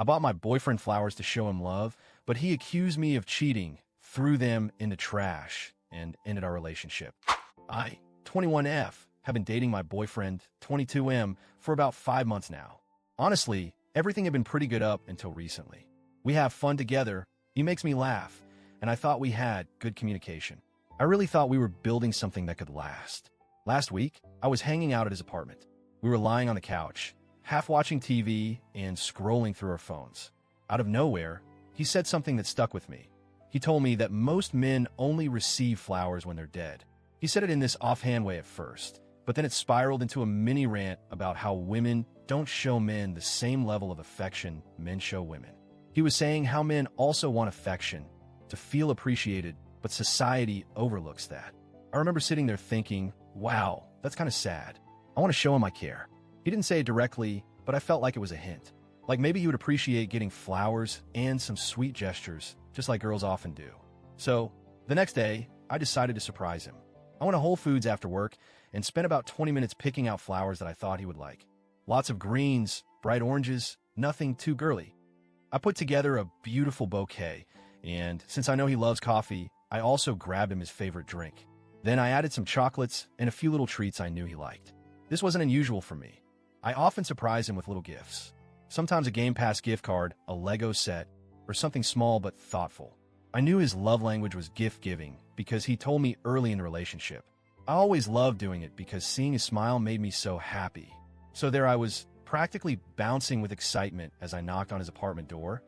I bought my boyfriend flowers to show him love, but he accused me of cheating, threw them in the trash, and ended our relationship. I, 21F, have been dating my boyfriend, 22M, for about 5 months now. Honestly, everything had been pretty good up until recently. We have fun together, he makes me laugh, and I thought we had good communication. I really thought we were building something that could last. Last week, I was hanging out at his apartment. We were lying on the couch, half watching TV and scrolling through our phones. Out of nowhere, he said something that stuck with me. He told me that most men only receive flowers when they're dead. He said it in this offhand way at first, but then it spiraled into a mini rant about how women don't show men the same level of affection men show women. He was saying how men also want affection, to feel appreciated, but society overlooks that. I remember sitting there thinking, wow, that's kind of sad. I want to show him I care. He didn't say it directly, but I felt like it was a hint. Like maybe he would appreciate getting flowers and some sweet gestures, just like girls often do. So, the next day, I decided to surprise him. I went to Whole Foods after work and spent about 20 minutes picking out flowers that I thought he would like. Lots of greens, bright oranges, nothing too girly. I put together a beautiful bouquet, and since I know he loves coffee, I also grabbed him his favorite drink. Then I added some chocolates and a few little treats I knew he liked. This wasn't unusual for me. I often surprise him with little gifts. Sometimes a Game Pass gift card, a Lego set, or something small but thoughtful. I knew his love language was gift-giving because he told me early in the relationship. I always loved doing it because seeing his smile made me so happy. So there I was, practically bouncing with excitement as I knocked on his apartment door,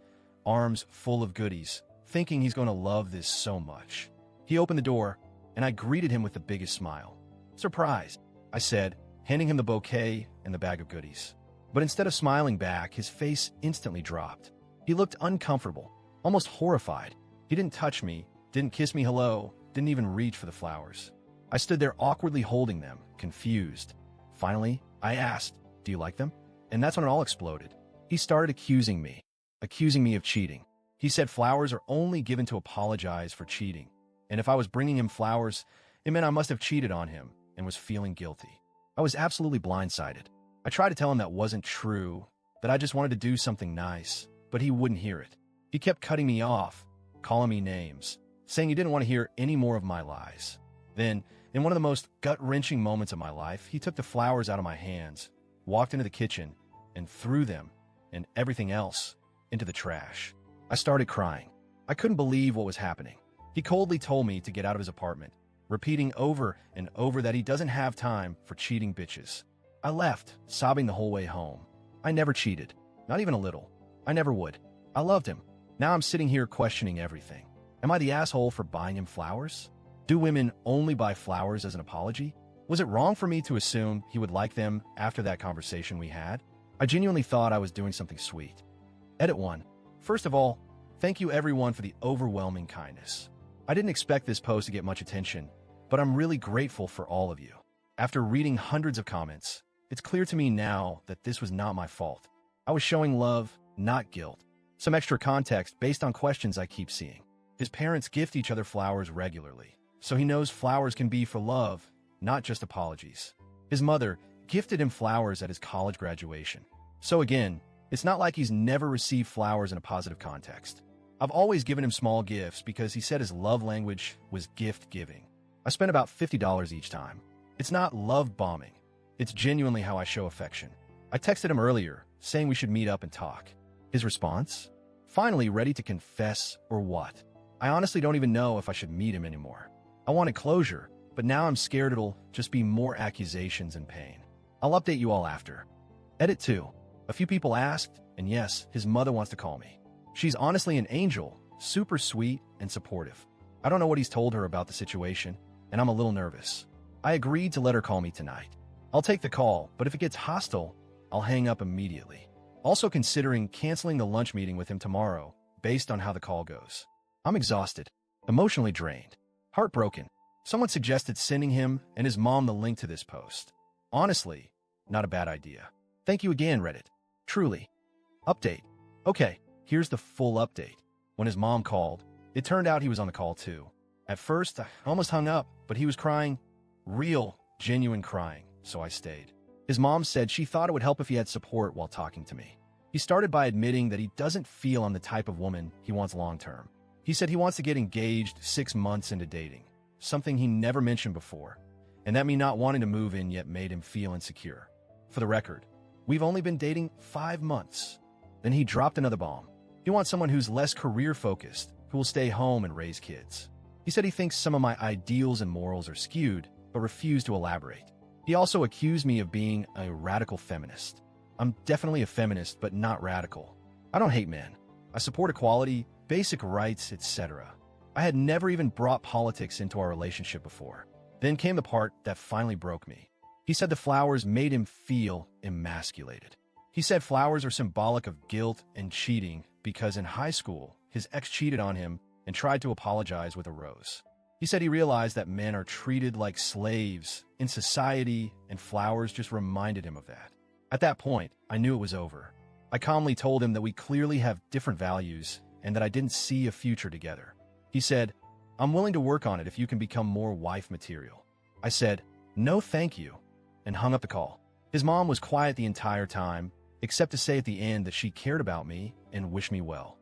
arms full of goodies, thinking he's going to love this so much. He opened the door, and I greeted him with the biggest smile. "Surprise," I said, handing him the bouquet and the bag of goodies. But instead of smiling back, his face instantly dropped. He looked uncomfortable, almost horrified. He didn't touch me, didn't kiss me hello, didn't even reach for the flowers. I stood there awkwardly holding them, confused. Finally, I asked, "Do you like them?" And that's when it all exploded. He started accusing me of cheating. He said flowers are only given to apologize for cheating. And if I was bringing him flowers, it meant I must have cheated on him and was feeling guilty. I was absolutely blindsided. I tried to tell him that wasn't true, that I just wanted to do something nice, but he wouldn't hear it. He kept cutting me off, calling me names, saying he didn't want to hear any more of my lies. Then, in one of the most gut-wrenching moments of my life, he took the flowers out of my hands, walked into the kitchen, and threw them, and everything else, into the trash. I started crying. I couldn't believe what was happening. He coldly told me to get out of his apartment, repeating over and over that he doesn't have time for cheating bitches. I left, sobbing the whole way home. I never cheated, not even a little. I never would. I loved him. Now I'm sitting here questioning everything. Am I the asshole for buying him flowers? Do women only buy flowers as an apology? Was it wrong for me to assume he would like them after that conversation we had? I genuinely thought I was doing something sweet. Edit 1. First of all, thank you everyone for the overwhelming kindness. I didn't expect this post to get much attention, but I'm really grateful for all of you. After reading hundreds of comments, it's clear to me now that this was not my fault. I was showing love, not guilt. Some extra context based on questions I keep seeing. His parents gift each other flowers regularly, so he knows flowers can be for love, not just apologies. His mother gifted him flowers at his college graduation. So again, it's not like he's never received flowers in a positive context. I've always given him small gifts because he said his love language was gift-giving. I spent about $50 each time. It's not love bombing. It's genuinely how I show affection. I texted him earlier, saying we should meet up and talk. His response? Finally ready to confess or what? I honestly don't even know if I should meet him anymore. I wanted closure, but now I'm scared it'll just be more accusations and pain. I'll update you all after. Edit 2. A few people asked, and yes, his mother wants to call me. She's honestly an angel, super sweet and supportive. I don't know what he's told her about the situation, and I'm a little nervous. I agreed to let her call me tonight. I'll take the call, but if it gets hostile, I'll hang up immediately. Also considering canceling the lunch meeting with him tomorrow, based on how the call goes. I'm exhausted, emotionally drained, heartbroken. Someone suggested sending him and his mom the link to this post. Honestly, not a bad idea. Thank you again, Reddit. Truly. Update. Okay, here's the full update. When his mom called, it turned out he was on the call too. At first, I almost hung up, but he was crying. Real, genuine crying, so I stayed. His mom said she thought it would help if he had support while talking to me. He started by admitting that he doesn't feel I'm the type of woman he wants long-term. He said he wants to get engaged 6 months into dating, something he never mentioned before, and that me not wanting to move in yet made him feel insecure. For the record, we've only been dating 5 months. Then he dropped another bomb. He wants someone who's less career-focused, who will stay home and raise kids. He said he thinks some of my ideals and morals are skewed, but refused to elaborate. He also accused me of being a radical feminist. I'm definitely a feminist, but not radical. I don't hate men. I support equality, basic rights, etc. I had never even brought politics into our relationship before. Then came the part that finally broke me. He said the flowers made him feel emasculated. He said flowers are symbolic of guilt and cheating because in high school, his ex cheated on him and tried to apologize with a rose. He said he realized that men are treated like slaves in society, and flowers just reminded him of that. At that point, I knew it was over. I calmly told him that we clearly have different values and that I didn't see a future together. He said, "I'm willing to work on it if you can become more wife material." I said, "No thank you," and hung up the call. His mom was quiet the entire time, except to say at the end that she cared about me and wished me well.